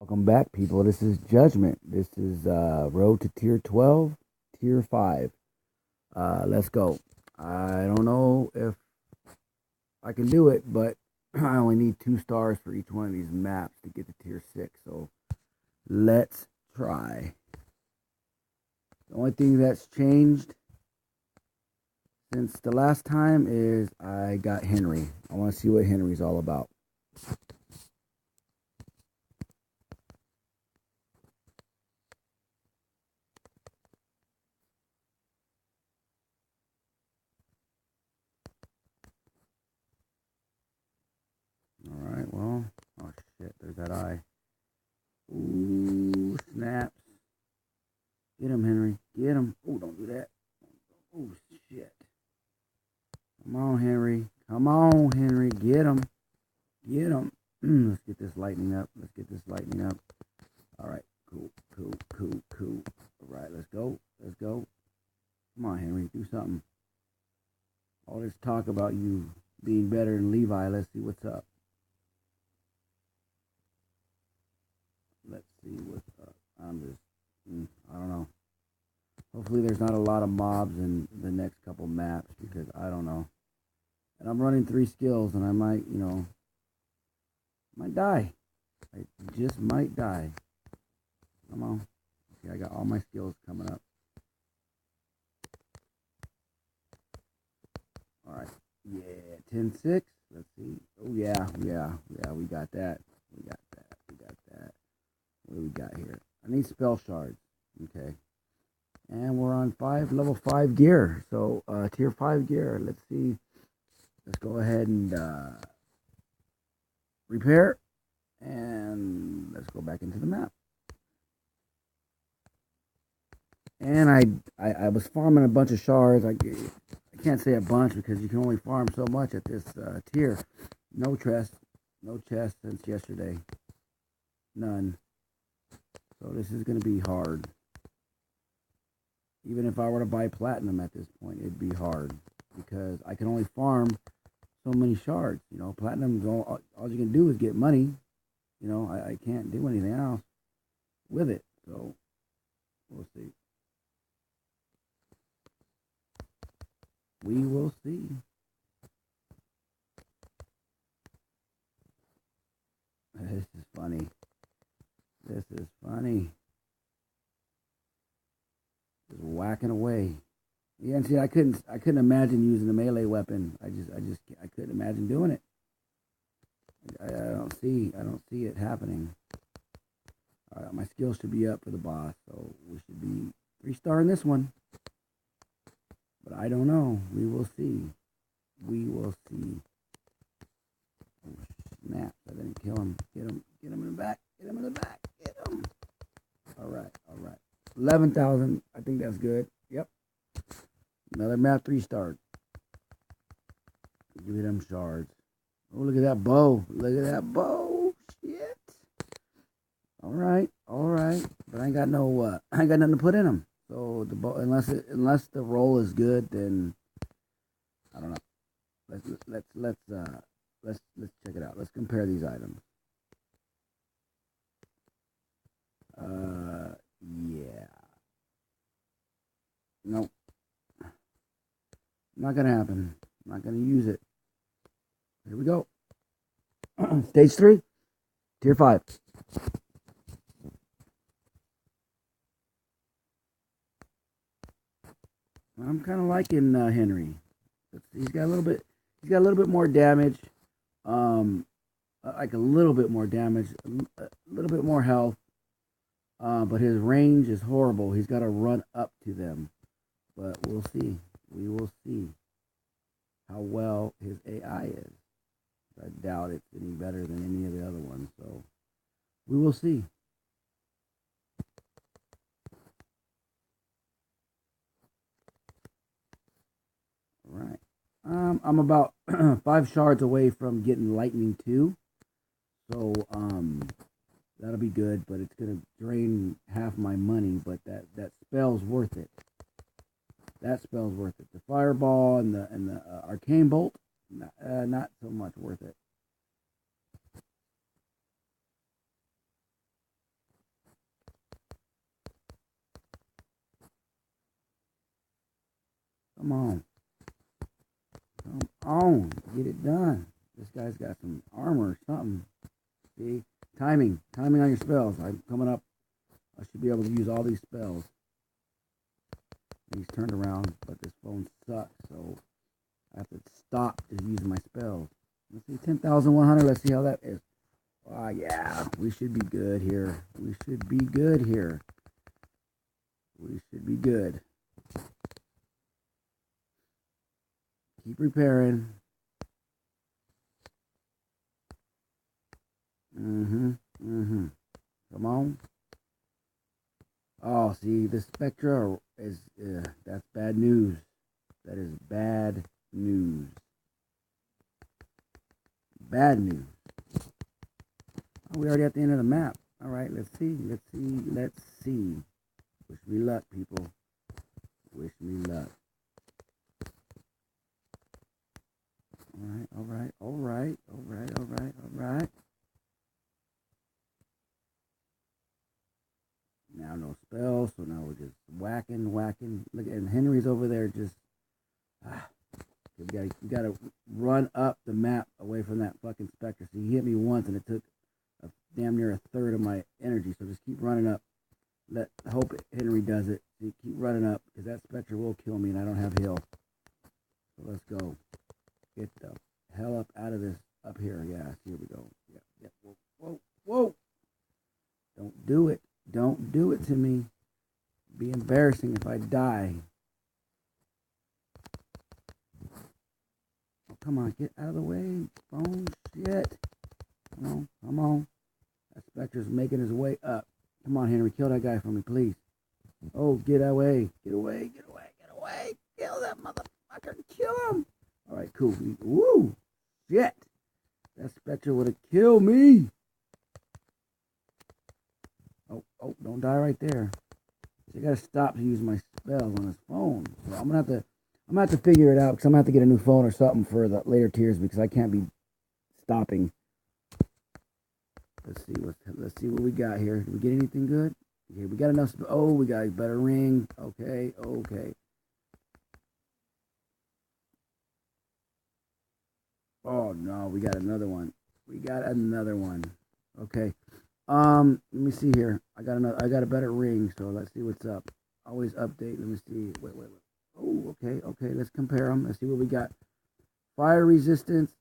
Welcome back, people. This is Judgment. This is Road to Tier 12, Tier 5. Let's go. I don't know if I can do it, but I only need 2 stars for each one of these maps to get to Tier 6. So let's try. The only thing that's changed since the last time is I got Henry. I want to see what Henry's all about. All right, well, oh shit, there's that eye. Ooh, snaps. Get him, Henry. Get him. Oh, don't do that. Oh, shit. Come on, Henry. Come on, Henry. Get him. Get him. Let's get this lightning up. Let's get this lightning up. All right. Cool, cool, cool, cool. All right, let's go. Let's go. Come on, Henry. Do something. All this talk about you being better than Levi. Let's see what's up. Let's see what's up. I'm just, I don't know. Hopefully there's not a lot of mobs in the next couple maps because I don't know. And I'm running 3 skills and I might, might die. I just might die. Come on. Okay, I got all my skills coming up. All right. Yeah, 10-6. Let's see. Oh, yeah. We got that. We got that. What do we got here? I need spell shards. Okay. And we're on level 5 gear. So, tier 5 gear. Let's see. Let's go ahead and repair. And let's go back into the map. And I was farming a bunch of shards. I can't say a bunch because you can only farm so much at this tier. No chest since yesterday. None. So this is going to be hard. Even if I were to buy platinum at this point, it'd be hard because I can only farm so many shards. Platinum, all you can do is get money. I can't do anything else with it. So we'll see. We will see. This is funny. This is funny. Just whacking away. Yeah, and see, I couldn't imagine using a melee weapon. I couldn't imagine doing it. I don't see it happening. All right, my skills should be up for the boss, so we should be 3-star in this one. But I don't know. We will see. We will see. Oh, snap. I didn't kill him. Get him in the back. Get him in the back. Get him. All right. 11,000. I think that's good. Yep. Another map 3-star. Give me them shards. Oh, look at that bow. Shit. All right. But I ain't got nothing to put in them. So the bow, unless the roll is good, then I don't know. Let's check it out. Let's compare these items. Yeah. Nope. Not gonna happen. I'm not gonna use it. Here we go. Stage 3, tier 5. I'm kind of liking Henry. He's got a little bit. He's got a little bit more damage. Like a little bit more damage, a little bit more health. But his range is horrible. He's got to run up to them. But we'll see. We will see how well his AI is. I doubt it's any better than any of the other ones. So we will see. All right. I'm about 5 shards away from getting lightning 2. So that'll be good, but it's gonna drain half my money. But that spell's worth it. That spell's worth it. The fireball and the arcane bolt, not so much worth it. Come on. Come on. Get it done. This guy's got some armor or something. See? Timing. Timing on your spells. I'm coming up. I should be able to use all these spells. And he's turned around, but this phone sucks, so I have to stop to use my spells. Let's see, 10,100. Let's see how that is. Oh, yeah. We should be good here. We should be good here. We should be good. Keep repairing. Come on. Oh, see, the Spectra is, that's bad news. That is bad news. Bad news. Oh, we're already at the end of the map. All right, let's see. Wish me luck, people. Wish me luck. All right. Now no spells, so now we're just whacking. Look, and Henry's over there just. You gotta run up the map away from that fucking Spectre. So he hit me once, and it took damn near a third of my energy. So just keep running up. Hope Henry does it. So keep running up, because that Spectre will kill me, and I don't have heal. So let's go. Get the hell up out of this. Up here, yeah. Here we go. Yeah. Whoa. Don't do it. Don't do it to me. It'd be embarrassing if I die. Oh, come on, get out of the way. Phone shit. Come on. That Spectre's making his way up. Come on, Henry, kill that guy for me, please. Oh, get away. Get away. Kill that motherfucker. Kill him. All right, cool. Woo! Shit! That Spectre would have killed me. Oh! Don't die right there. So I gotta stop to use my spells on his phone. So I'm gonna have to figure it out, because I'm gonna have to get a new phone or something for the later tiers, because I can't be stopping. Let's see what we got here. Did we get anything good? Okay, we got enough. Oh, we got a better ring. Okay. Oh no, we got another one. Okay. Let me see here. I got a better ring, so let's see what's up. Always update. Let me see. Wait. Oh, okay. Let's compare them. Let's see what we got. Fire resistance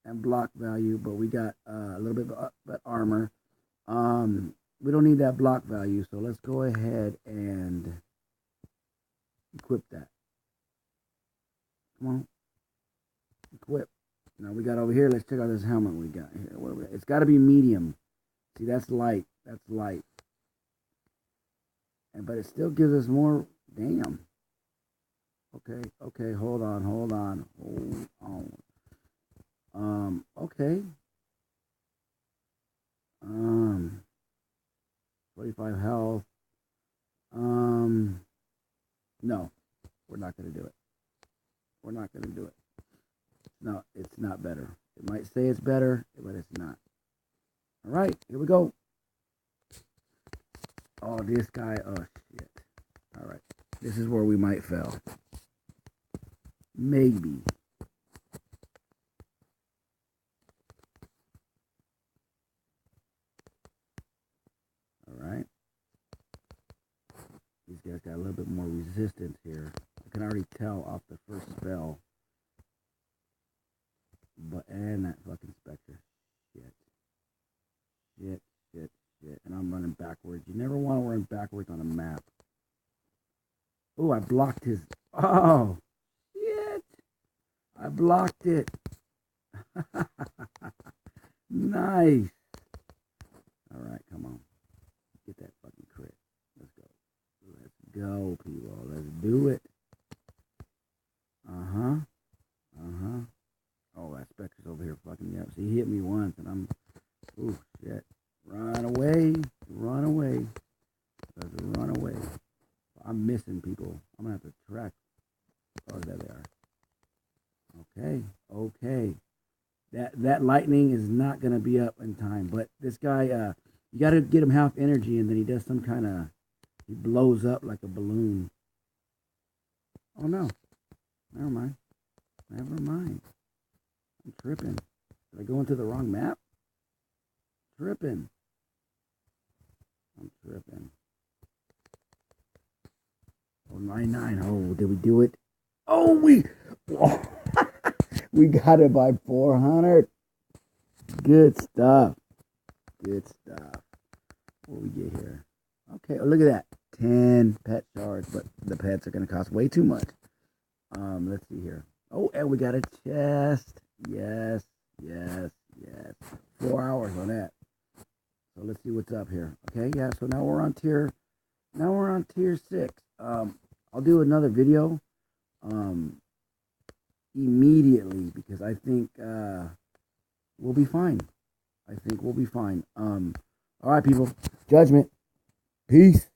and block value, but we got a little bit of armor. We don't need that block value, so let's go ahead and equip that. Come on. Equip. Now we got over here. Let's check out this helmet we got here. It's got to be medium. See, that's light. But it still gives us more. Damn. Okay. Hold on. Okay. 45 health. No, we're not gonna do it. No, it's not better. It might say it's better, but it's not. All right, here we go. Oh, this guy. Oh, shit. All right. This is where we might fail. Maybe. All right. These guys got a little bit more resistance here. I can already tell off the first spell. And that fucking Spectre. Shit. And I'm running backwards. You never want to run backwards on a map. Oh, I blocked his... Oh, shit. I blocked it. Nice. All right, come on. Get that fucking crit. Let's go, people. Let's do it. Oh, that Spectre's over here fucking me up. See, he hit me once, and I'm... Oh, shit. Run away. Let's run away. I'm missing people. I'm going to have to track. Oh, there they are. Okay. That lightning is not going to be up in time. But this guy, you got to get him half energy, and then he does some kind of... He blows up like a balloon. Oh, no. Never mind. Never mind. I'm tripping. Did I go into the wrong map? Tripping. I'm tripping. Oh, 99. Oh, did we do it? Oh, we got it by 400. Good stuff. Good stuff. What we get here? Okay, oh, look at that. 10 pet shards, but the pets are going to cost way too much. Let's see here. Oh, and we got a chest. Yes, yes, yes. 4 hours on that. So let's see what's up here. Okay, yeah, so now we're on tier 6. I'll do another video immediately because I think we'll be fine. I think we'll be fine. All right, people. Judgment. Peace.